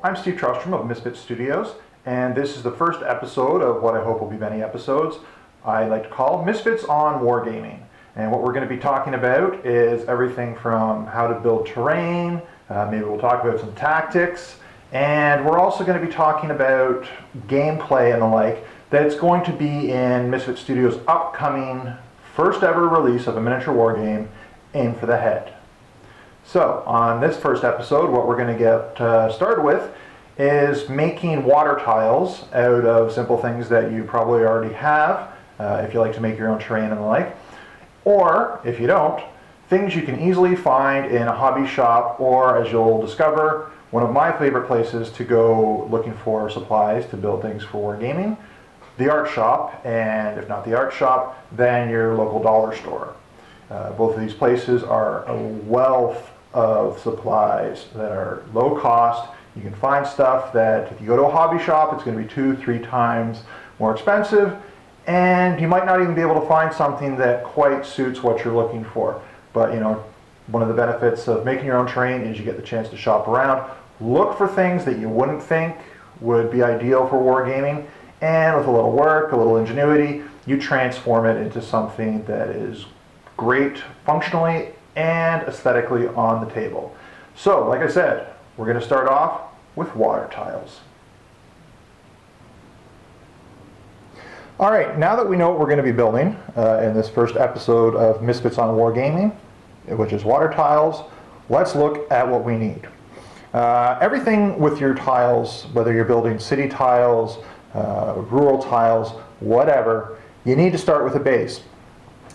I'm Steve Trostrom of Misfit Studios, and this is the first episode of what I hope will be many episodes I like to call Misfits on Wargaming. And what we're going to be talking about is everything from how to build terrain, maybe we'll talk about some tactics, and we're also going to be talking about gameplay and the like that's going to be in Misfit Studios' upcoming first ever release of a miniature war game, Aim for the Head. So, on this first episode, what we're going to get started with is making water tiles out of simple things that you probably already have, if you like to make your own terrain and the like. Or, if you don't, things you can easily find in a hobby shop, or as you'll discover, one of my favorite places to go looking for supplies to build things for wargaming, the art shop, and if not the art shop, then your local dollar store. Both of these places are a wealth of supplies that are low cost. You can find stuff that if you go to a hobby shop, it's going to be 2-3 times more expensive, and you might not even be able to find something that quite suits what you're looking for. But you know, one of the benefits of making your own terrain is you get the chance to shop around, look for things that you wouldn't think would be ideal for wargaming, and with a little work, a little ingenuity, you transform it into something that is great functionally and aesthetically on the table. So, like I said, we're going to start off with water tiles. Alright, now that we know what we're going to be building in this first episode of Misfits on Wargaming, which is water tiles, let's look at what we need. Everything with your tiles, whether you're building city tiles, rural tiles, whatever, you need to start with a base.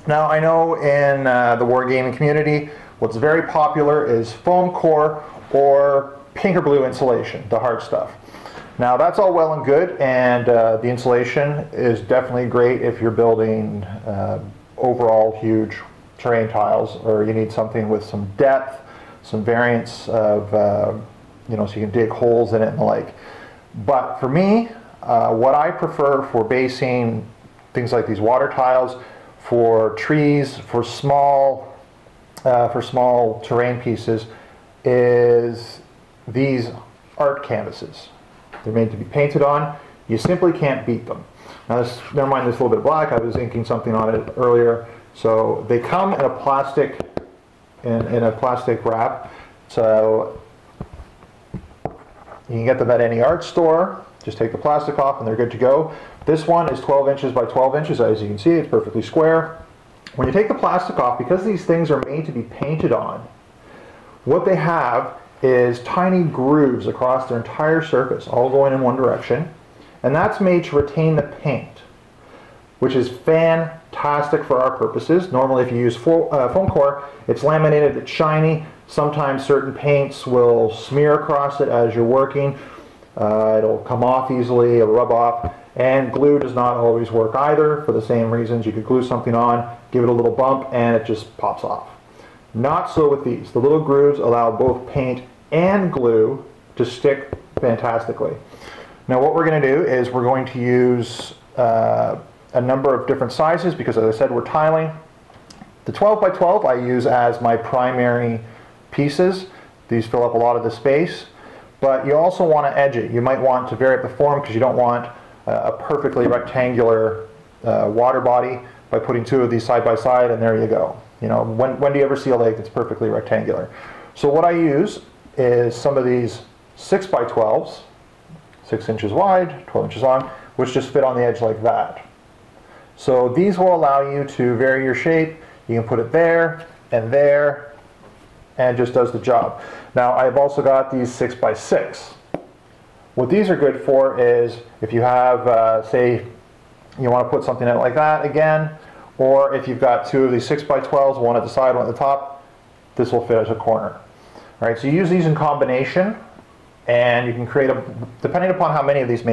Now, I know in the wargaming community, what's very popular is foam core or pink or blue insulation, the hard stuff. Now, that's all well and good, and the insulation is definitely great if you're building overall huge terrain tiles, or you need something with some depth, some variance of, you know, so you can dig holes in it and the like. But for me, what I prefer for basing things like these water tiles, for trees, for small terrain pieces, is these art canvases. They're made to be painted on. You simply can't beat them. Now, never mind this little bit of black. I was inking something on it earlier. So they come in a plastic wrap. So you can get them at any art store. Just take the plastic off and they're good to go. This one is 12 inches by 12 inches. As you can see, it's perfectly square. When you take the plastic off, because these things are made to be painted on, what they have is tiny grooves across their entire surface, all going in one direction. And that's made to retain the paint, which is fantastic for our purposes. Normally, if you use foam core, it's laminated, it's shiny. Sometimes certain paints will smear across it as you're working. It'll come off easily, it'll rub off, and glue does not always work either for the same reasons. You could glue something on, give it a little bump, and it just pops off. Not so with these. The little grooves allow both paint and glue to stick fantastically. Now what we're going to do is we're going to use a number of different sizes because, as I said, we're tiling. The 12 by 12 I use as my primary pieces. These fill up a lot of the space. But you also want to edge it. You might want to vary up the form because you don't want a perfectly rectangular water body by putting two of these side by side, and there you go. You know, when do you ever see a lake that's perfectly rectangular? So what I use is some of these 6 by 12s, 6 inches wide, 12 inches long, which just fit on the edge like that. So these will allow you to vary your shape. You can put it there, and it just does the job. Now, I've also got these 6 by 6. What these are good for is if you have, say, you want to put something out like that again, or if you've got two of these 6 by 12s, one at the side, one at the top, this will fit as a corner. All right, so you use these in combination, and you can create depending upon how many of these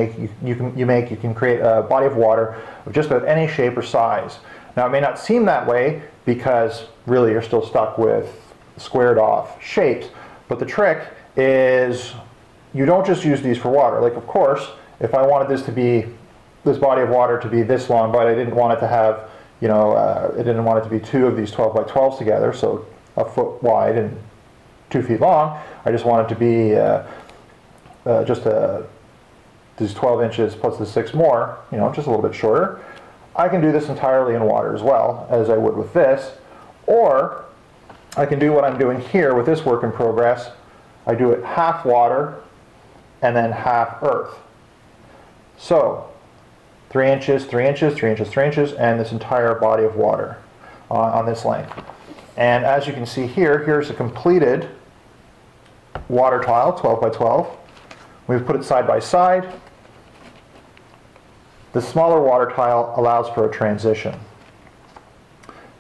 you can create a body of water of just about any shape or size. Now, it may not seem that way because really you're still stuck with squared off shapes, but the trick is you don't just use these for water. Like, of course, if I wanted this body of water to be this long, but I didn't want it to have, you know, I didn't want it to be two of these 12 by 12s together, so a foot wide and 2 feet long. I just want it to be these 12 inches plus the 6 more, you know, just a little bit shorter, I can do this entirely in water as well, as I would with this. Or I can do what I'm doing here with this work in progress. I do it half water and then half earth. So 3 inches, 3 inches, 3 inches, 3 inches, and this entire body of water on this length. And as you can see here, here's a completed water tile, 12 by 12. We've put it side by side. The smaller water tile allows for a transition.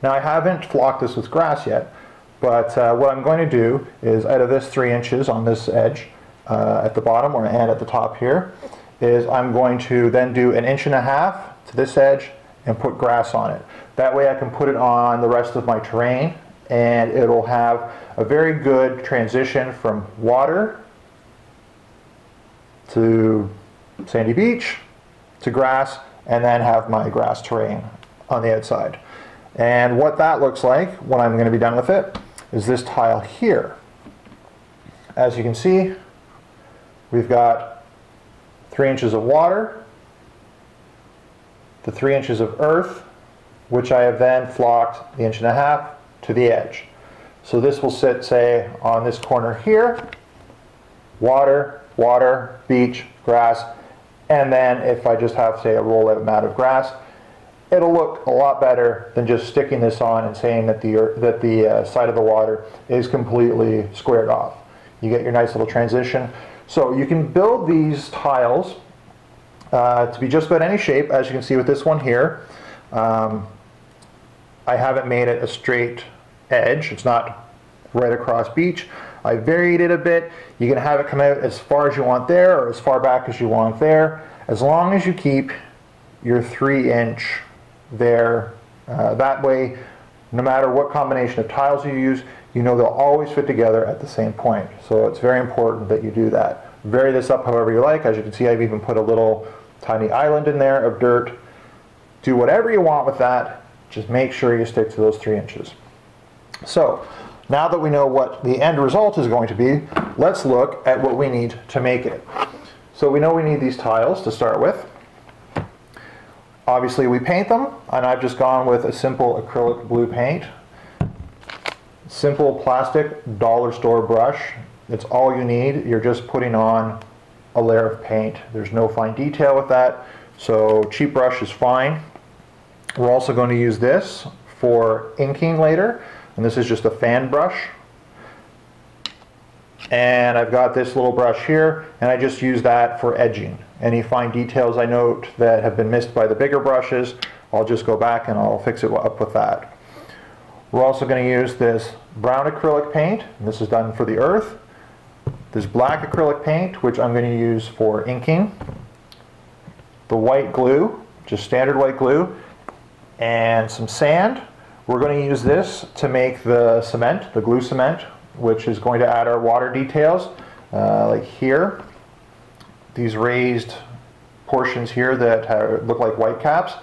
Now I haven't flocked this with grass yet, but what I'm going to do is out of this 3 inches on this edge at the bottom and at the top here, is I'm going to then do 1.5 inches to this edge and put grass on it. That way I can put it on the rest of my terrain and it'll have a very good transition from water to sandy beach to grass, and then have my grass terrain on the outside. And what that looks like when I'm going to be done with it is this tile here. As you can see, we've got 3 inches of water, the 3 inches of earth, which I have then flocked the 1.5 inches to the edge. So this will sit, say, on this corner here, water, water, beach, grass, and then if I just have, say, a rollout mat of grass, it'll look a lot better than just sticking this on and saying that the side of the water is completely squared off. You get your nice little transition. So you can build these tiles to be just about any shape, as you can see with this one here. I haven't made it a straight edge. It's not right across beach. I varied it a bit. You can have it come out as far as you want there or as far back as you want there, as long as you keep your 3-inch there. That way, no matter what combination of tiles you use, you know they'll always fit together at the same point. So it's very important that you do that. Vary this up however you like. As you can see, I've even put a little tiny island in there of dirt. Do whatever you want with that. Just make sure you stick to those 3 inches. So now that we know what the end result is going to be, let's look at what we need to make it. So we know we need these tiles to start with. Obviously we paint them, and I've just gone with a simple acrylic blue paint. Simple plastic dollar store brush. It's all you need. You're just putting on a layer of paint. There's no fine detail with that, so cheap brush is fine. We're also going to use this for inking later, and this is just a fan brush. And I've got this little brush here, and I just use that for edging. Any fine details I note that have been missed by the bigger brushes, I'll just go back and I'll fix it up with that. We're also going to use this brown acrylic paint, and this is done for the earth. This black acrylic paint, which I'm going to use for inking. The white glue, just standard white glue, and some sand. We're going to use this to make the cement, the glue cement, which is going to add our water details, like here. These raised portions here that look like white caps,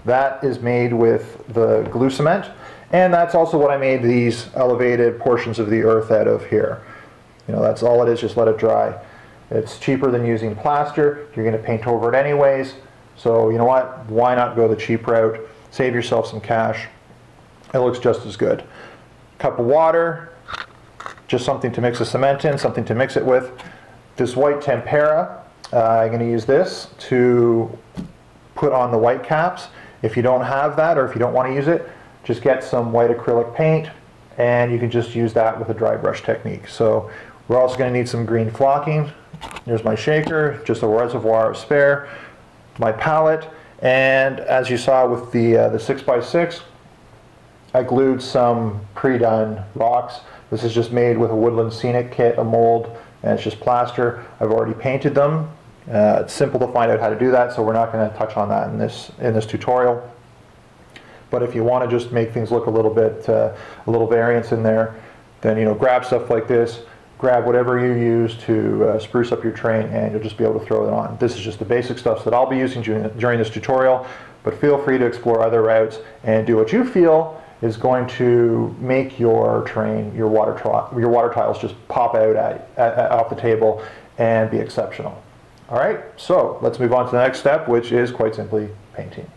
that is made with the glue cement. And that's also what I made these elevated portions of the earth out of here. You know, that's all it is, just let it dry. It's cheaper than using plaster. You're going to paint over it anyways. So you know what, why not go the cheap route? Save yourself some cash. It looks just as good. Cup of water, just something to mix the cement in, something to mix it with. This white tempera, I'm going to use this to put on the white caps. If you don't have that, or if you don't want to use it, just get some white acrylic paint, and you can just use that with a dry brush technique. So we're also going to need some green flocking. There's my shaker, just a reservoir of spare, my palette, and as you saw with the 6x6, I glued some pre-done rocks. This is just made with a woodland scenic kit, a mold, and it's just plaster. I've already painted them. It's simple to find out how to do that, so we're not going to touch on that in this tutorial. But if you want to just make things look a little bit, a little variance in there, then you know, grab stuff like this, grab whatever you use to spruce up your terrain, and you'll just be able to throw it on. This is just the basic stuff that I'll be using during this tutorial, but feel free to explore other routes and do what you feel is going to make your terrain, your water tiles just pop out off the table and be exceptional. All right, so let's move on to the next step, which is quite simply painting.